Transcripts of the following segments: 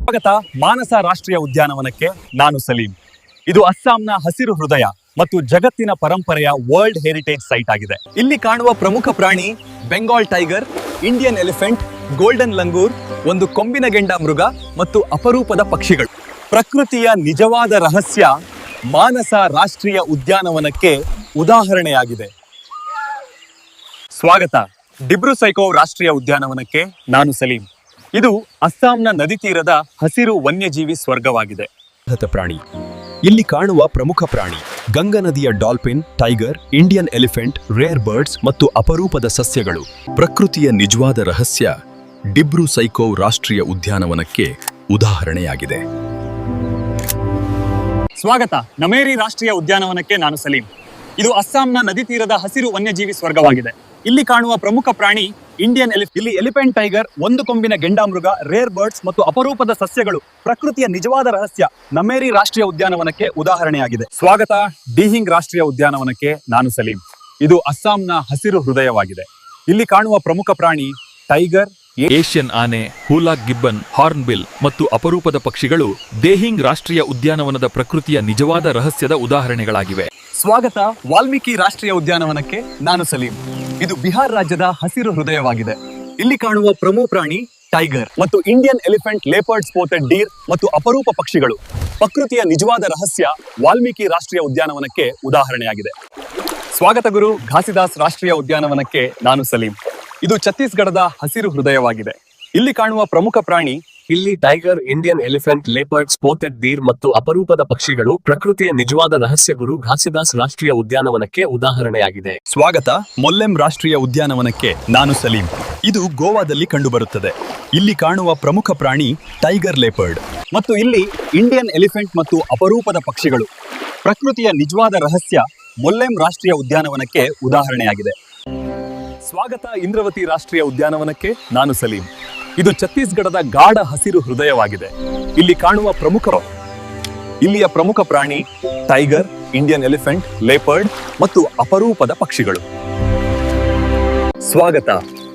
ಸ್ವಾಗತ ಮಾನಸ ರಾಷ್ಟ್ರೀಯ ಉದ್ಯಾನವನಕ್ಕೆ. ನಾನು ಸಲೀಂ. ಇದು ಅಸ್ಸಾಂನ ಹಸಿರು ಹೃದಯ ಮತ್ತು ಜಗತ್ತಿನ ಪರಂಪರೆಯ ವರ್ಲ್ಡ್ ಹೆರಿಟೇಜ್ ಸೈಟ್ ಆಗಿದೆ. ಇಲ್ಲಿ ಕಾಣುವ ಪ್ರಮುಖ ಪ್ರಾಣಿ Bengal tiger, Indian elephant, golden langur, ಒಂದು ಕೊಂಬಿನ ಗೆಂಡ ಮೃಗ ಮತ್ತು ಅಪರೂಪದ ಪಕ್ಷಿಗಳು. ಪ್ರಕೃತಿಯ ನಿಜವಾದ ರಹಸ್ಯ ಮಾನಸ ರಾಷ್ಟ್ರೀಯ ಉದ್ಯಾನವನಕ್ಕೆ ಉದಾಹರಣೆಯಾಗಿದೆ. ಸ್ವಾಗತ ಡಿಬ್ರು-ಸೈಖೋವ್ ರಾಷ್ಟ್ರೀಯ ಉದ್ಯಾನವನಕ್ಕೆ. ನಾನು ಸಲೀಂ. ಇದು ಅಸ್ಸಾಂನ ನದಿ ತೀರದ ಹಸಿರು ವನ್ಯಜೀವಿ ಸ್ವರ್ಗವಾಗಿದೆ. ಪ್ರಾಣಿ ಇಲ್ಲಿ ಕಾಣುವ ಪ್ರಮುಖ ಪ್ರಾಣಿ ಗಂಗಾ ನದಿಯ dolphin, tiger, Indian elephant, rare birds ಮತ್ತು ಅಪರೂಪದ ಸಸ್ಯಗಳು. ಪ್ರಕೃತಿಯ ನಿಜವಾದ ರಹಸ್ಯ ಡಿಬ್ರು-ಸೈಖೋವ್ ರಾಷ್ಟ್ರೀಯ ಉದ್ಯಾನವನಕ್ಕೆ ಉದಾಹರಣೆಯಾಗಿದೆ. ಸ್ವಾಗತ ನಮೇರಿ ರಾಷ್ಟ್ರೀಯ ಉದ್ಯಾನವನಕ್ಕೆ. ನಾನು ಸಲೀಂ. ಇದು ಅಸ್ಸಾಂನ ನದಿ ತೀರದ ಹಸಿರು ವನ್ಯಜೀವಿ ಸ್ವರ್ಗವಾಗಿದೆ. ಇಲ್ಲಿ ಕಾಣುವ ಪ್ರಮುಖ ಪ್ರಾಣಿ ಇಂಡಿಯನ್ ಇಲ್ಲಿ ಎಲಿಫೆಂಟ್, ಟೈಗರ್, ಒಂದು ಕೊಂಬಿನ ಗೆಂಡಾಮೃಗ, ರೇರ್ ಬರ್ಡ್ಸ್ ಮತ್ತು ಅಪರೂಪದ ಸಸ್ಯಗಳು. ಪ್ರಕೃತಿಯ ನಿಜವಾದ ರಹಸ್ಯ ನಮೇರಿ ರಾಷ್ಟ್ರೀಯ ಉದ್ಯಾನವನಕ್ಕೆ ಉದಾಹರಣೆಯಾಗಿದೆ. ಸ್ವಾಗತ ದಿಹಿಂಗ್ ರಾಷ್ಟ್ರೀಯ ಉದ್ಯಾನವನಕ್ಕೆ. ನಾನು ಸಲೀಂ. ಇದು ಅಸ್ಸಾಂನ ಹಸಿರು ಹೃದಯವಾಗಿದೆ. ಇಲ್ಲಿ ಕಾಣುವ ಪ್ರಮುಖ ಪ್ರಾಣಿ ಟೈಗರ್, ಏಷ್ಯನ್ ಆನೆ, ಹೂಲಾಕ್ ಗಿಬ್ಬನ್, ಹಾರ್ನ್ಬಿಲ್ ಮತ್ತು ಅಪರೂಪದ ಪಕ್ಷಿಗಳು ದೇಹಿಂಗ್ ರಾಷ್ಟ್ರೀಯ ಉದ್ಯಾನವನದ ಪ್ರಕೃತಿಯ ನಿಜವಾದ ರಹಸ್ಯದ ಉದಾಹರಣೆಗಳಾಗಿವೆ. ಸ್ವಾಗತ ವಾಲ್ಮೀಕಿ ರಾಷ್ಟ್ರೀಯ ಉದ್ಯಾನವನಕ್ಕೆ. ನಾನು ಸಲೀಂ. ಇದು ಬಿಹಾರ್ ರಾಜ್ಯದ ಹಸಿರು ಹೃದಯವಾಗಿದೆ. ಇಲ್ಲಿ ಕಾಣುವ ಪ್ರಮುಖ ಪ್ರಾಣಿ ಟೈಗರ್ ಮತ್ತು ಇಂಡಿಯನ್ ಎಲಿಫೆಂಟ್, ಲೇಪರ್ಡ್, ಸ್ಪೋಟೆಡ್ ಡೀರ್ ಮತ್ತು ಅಪರೂಪ ಪಕ್ಷಿಗಳು. ಪ್ರಕೃತಿಯ ನಿಜವಾದ ರಹಸ್ಯ ವಾಲ್ಮೀಕಿ ರಾಷ್ಟ್ರೀಯ ಉದ್ಯಾನವನಕ್ಕೆ ಉದಾಹರಣೆಯಾಗಿದೆ. ಸ್ವಾಗತ ಗುರು ಘಾಸಿದಾಸ್ ರಾಷ್ಟ್ರೀಯ ಉದ್ಯಾನವನಕ್ಕೆ. ನಾನು ಸಲೀಂ. ಇದು ಛತ್ತೀಸ್ಗಢದ ಹಸಿರು ಹೃದಯವಾಗಿದೆ. ಇಲ್ಲಿ ಕಾಣುವ ಪ್ರಮುಖ ಪ್ರಾಣಿ ಇಲ್ಲಿ ಟೈಗರ್, ಇಂಡಿಯನ್ ಎಲಿಫೆಂಟ್, ಲೇಪರ್ಡ್, ಸ್ಪೋಟೆಡ್ ಡೀರ್ ಮತ್ತು ಅಪರೂಪದ ಪಕ್ಷಿಗಳು. ಪ್ರಕೃತಿಯ ನಿಜವಾದ ರಹಸ್ಯ ಗುರು ಘಾಸಿದಾಸ್ ರಾಷ್ಟ್ರೀಯ ಉದ್ಯಾನವನಕ್ಕೆ ಉದಾಹರಣೆಯಾಗಿದೆ. ಸ್ವಾಗತ ಮೊಲ್ಲೆಂ ರಾಷ್ಟ್ರೀಯ ಉದ್ಯಾನವನಕ್ಕೆ. ನಾನು ಸಲೀಂ. ಇದು ಗೋವಾದಲ್ಲಿ ಕಂಡುಬರುತ್ತದೆ. ಇಲ್ಲಿ ಕಾಣುವ ಪ್ರಮುಖ ಪ್ರಾಣಿ ಟೈಗರ್, ಲೇಪರ್ಡ್ ಮತ್ತು ಇಲ್ಲಿ ಇಂಡಿಯನ್ ಎಲಿಫೆಂಟ್ ಮತ್ತು ಅಪರೂಪದ ಪಕ್ಷಿಗಳು. ಪ್ರಕೃತಿಯ ನಿಜವಾದ ರಹಸ್ಯ ಮೊಲ್ಲೆಂ ರಾಷ್ಟ್ರೀಯ ಉದ್ಯಾನವನಕ್ಕೆ ಉದಾಹರಣೆಯಾಗಿದೆ. ಸ್ವಾಗತ ಇಂದ್ರವತಿ ರಾಷ್ಟ್ರೀಯ ಉದ್ಯಾನವನಕ್ಕೆ. ನಾನು ಸಲೀಂ. ಇದು ಛತ್ತೀಸ್ಗಢದ ಗಾಢ ಹಸಿರು ಹೃದಯವಾಗಿದೆ. ಇಲ್ಲಿ ಕಾಣುವ ಇಲ್ಲಿಯ ಪ್ರಮುಖ ಪ್ರಾಣಿ ಟೈಗರ್, ಇಂಡಿಯನ್ ಎಲಿಫೆಂಟ್, ಲೇಪರ್ಡ್ ಮತ್ತು ಅಪರೂಪದ ಪಕ್ಷಿಗಳು. ಸ್ವಾಗತ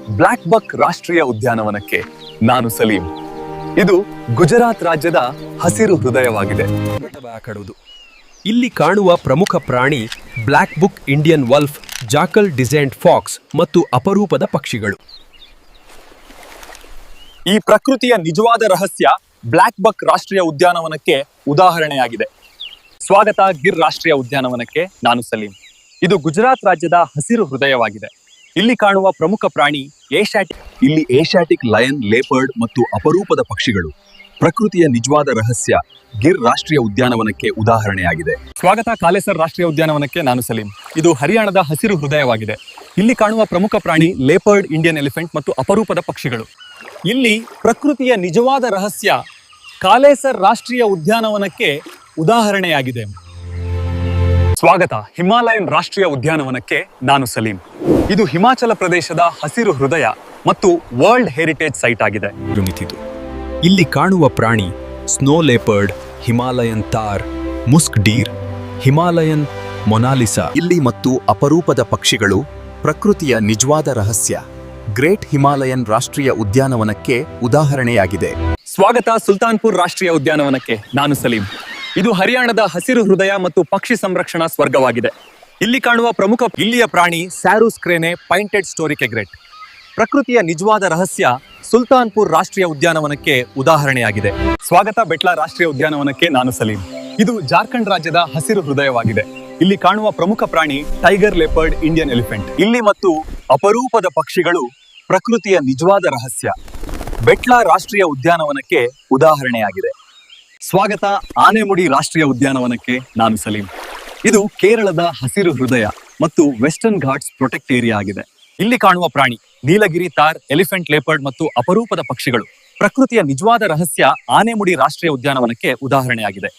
ಬ್ಲಾಕ್ ಬಕ್ ರಾಷ್ಟ್ರೀಯ ಉದ್ಯಾನವನಕ್ಕೆ. ನಾನು ಸಲೀಂ. ಇದು ಗುಜರಾತ್ ರಾಜ್ಯದ ಹಸಿರು ಹೃದಯವಾಗಿದೆ. ಇಲ್ಲಿ ಕಾಣುವ ಪ್ರಮುಖ ಪ್ರಾಣಿ blackbuck, Indian wolf, jackal, desert fox ಮತ್ತು ಅಪರೂಪದ ಪಕ್ಷಿಗಳು. ಈ ಪ್ರಕೃತಿಯ ನಿಜವಾದ ರಹಸ್ಯ ಬ್ಲಾಕ್ ಬಕ್ ರಾಷ್ಟ್ರೀಯ ಉದ್ಯಾನವನಕ್ಕೆ ಉದಾಹರಣೆಯಾಗಿದೆ. ಸ್ವಾಗತ ಗಿರ್ ರಾಷ್ಟ್ರೀಯ ಉದ್ಯಾನವನಕ್ಕೆ. ನಾನು ಸಲೀಂ. ಇದು ಗುಜರಾತ್ ರಾಜ್ಯದ ಹಸಿರು ಹೃದಯವಾಗಿದೆ. ಇಲ್ಲಿ ಕಾಣುವ ಪ್ರಮುಖ ಪ್ರಾಣಿ ಏಷ್ಯಾಟಿಕ್ ಲಯನ್, ಲೇಪರ್ಡ್ ಮತ್ತು ಅಪರೂಪದ ಪಕ್ಷಿಗಳು. ಪ್ರಕೃತಿಯ ನಿಜವಾದ ರಹಸ್ಯ ಗಿರ್ ರಾಷ್ಟ್ರೀಯ ಉದ್ಯಾನವನಕ್ಕೆ ಉದಾಹರಣೆಯಾಗಿದೆ. ಸ್ವಾಗತ ಕಾಲೇಸರ್ ರಾಷ್ಟ್ರೀಯ ಉದ್ಯಾನವನಕ್ಕೆ. ನಾನು ಸಲೀಂ. ಇದು ಹರಿಯಾಣದ ಹಸಿರು ಹೃದಯವಾಗಿದೆ. ಇಲ್ಲಿ ಕಾಣುವ ಪ್ರಮುಖ ಪ್ರಾಣಿ ಲೇಪರ್ಡ್, ಇಂಡಿಯನ್ ಎಲಿಫೆಂಟ್ ಮತ್ತು ಅಪರೂಪದ ಪಕ್ಷಿಗಳು. ಇಲ್ಲಿ ಪ್ರಕೃತಿಯ ನಿಜವಾದ ರಹಸ್ಯ ಕಾಲೇಸರ್ ರಾಷ್ಟ್ರೀಯ ಉದ್ಯಾನವನಕ್ಕೆ ಉದಾಹರಣೆಯಾಗಿದೆ. ಸ್ವಾಗತ ಹಿಮಾಲಯನ್ ರಾಷ್ಟ್ರೀಯ ಉದ್ಯಾನವನಕ್ಕೆ. ನಾನು ಸಲೀಂ. ಇದು ಹಿಮಾಚಲ ಪ್ರದೇಶದ ಹಸಿರು ಹೃದಯ ಮತ್ತು ವರ್ಲ್ಡ್ ಹೆರಿಟೇಜ್ ಸೈಟ್ ಆಗಿದೆ. ಇಲ್ಲಿ ಕಾಣುವ ಪ್ರಾಣಿ ಸ್ನೋ ಲೇಪರ್ಡ್, ಹಿಮಾಲಯನ್ ತಾರ್, ಮುಸ್ಕ್ ಡೀರ್, ಹಿಮಾಲಯನ್ ಮೊನಾಲಿಸಾ ಇಲ್ಲಿ ಮತ್ತು ಅಪರೂಪದ ಪಕ್ಷಿಗಳು. ಪ್ರಕೃತಿಯ ನಿಜವಾದ ರಹಸ್ಯ ಗ್ರೇಟ್ ಹಿಮಾಲಯನ್ ರಾಷ್ಟ್ರೀಯ ಉದ್ಯಾನವನಕ್ಕೆ ಉದಾಹರಣೆಯಾಗಿದೆ. ಸ್ವಾಗತ ಸುಲ್ತಾನ್ಪುರ್ ರಾಷ್ಟ್ರೀಯ ಉದ್ಯಾನವನಕ್ಕೆ. ನಾನು ಸಲೀಂ. ಇದು ಹರಿಯಾಣದ ಹಸಿರು ಹೃದಯ ಮತ್ತು ಪಕ್ಷಿ ಸಂರಕ್ಷಣಾ ಸ್ವರ್ಗವಾಗಿದೆ. ಇಲ್ಲಿ ಕಾಣುವ ಇಲ್ಲಿಯ ಪ್ರಾಣಿ ಸ್ಯಾರೂಸ್ ಕ್ರೇನೆ, ಪೈಂಟೆಡ್ ಸ್ಟೋರಿಕ್ ಎಗ್ರೆಟ್. ಪ್ರಕೃತಿಯ ನಿಜವಾದ ರಹಸ್ಯ ಸುಲ್ತಾನ್ಪುರ್ ರಾಷ್ಟ್ರೀಯ ಉದ್ಯಾನವನಕ್ಕೆ ಉದಾಹರಣೆಯಾಗಿದೆ. ಸ್ವಾಗತ ಬೆಟ್ಲಾ ರಾಷ್ಟ್ರೀಯ ಉದ್ಯಾನವನಕ್ಕೆ. ನಾನು ಸಲೀಂ. ಇದು ಜಾರ್ಖಂಡ್ ರಾಜ್ಯದ ಹಸಿರು ಹೃದಯವಾಗಿದೆ. ಇಲ್ಲಿ ಕಾಣುವ ಪ್ರಮುಖ ಪ್ರಾಣಿ ಟೈಗರ್, ಲೇಪರ್ಡ್, ಇಂಡಿಯನ್ ಎಲಿಫೆಂಟ್. ಇಲ್ಲಿ ಮತ್ತು ಅಪರೂಪದ ಪಕ್ಷಿಗಳು. ಪ್ರಕೃತಿಯ ನಿಜವಾದ ರಹಸ್ಯ ಬೆಟ್ಲಾ ರಾಷ್ಟ್ರೀಯ ಉದ್ಯಾನವನಕ್ಕೆ ಉದಾಹರಣೆಯಾಗಿದೆ. ಸ್ವಾಗತ ಆನೆಮುಡಿ ರಾಷ್ಟ್ರೀಯ ಉದ್ಯಾನವನಕ್ಕೆ. ನಾನು ಸಲೀಂ. ಇದು ಕೇರಳದ ಹಸಿರು ಹೃದಯ ಮತ್ತು ವೆಸ್ಟರ್ನ್ ಘಾಟ್ಸ್ ಪ್ರೊಟೆಕ್ಟ್ ಏರಿಯಾ ಆಗಿದೆ. ಇಲ್ಲಿ ಕಾಣುವ ಪ್ರಾಣಿ ನೀಲಗಿರಿ ತಾರ್, ಎಲಿಫೆಂಟ್, ಲೇಪರ್ಡ್ ಮತ್ತು ಅಪರೂಪದ ಪಕ್ಷಿಗಳು. ಪ್ರಕೃತಿಯ ನಿಜವಾದ ರಹಸ್ಯ ಆನೆಮುಡಿ ರಾಷ್ಟ್ರೀಯ ಉದ್ಯಾನವನಕ್ಕೆ ಉದಾಹರಣೆಯಾಗಿದೆ.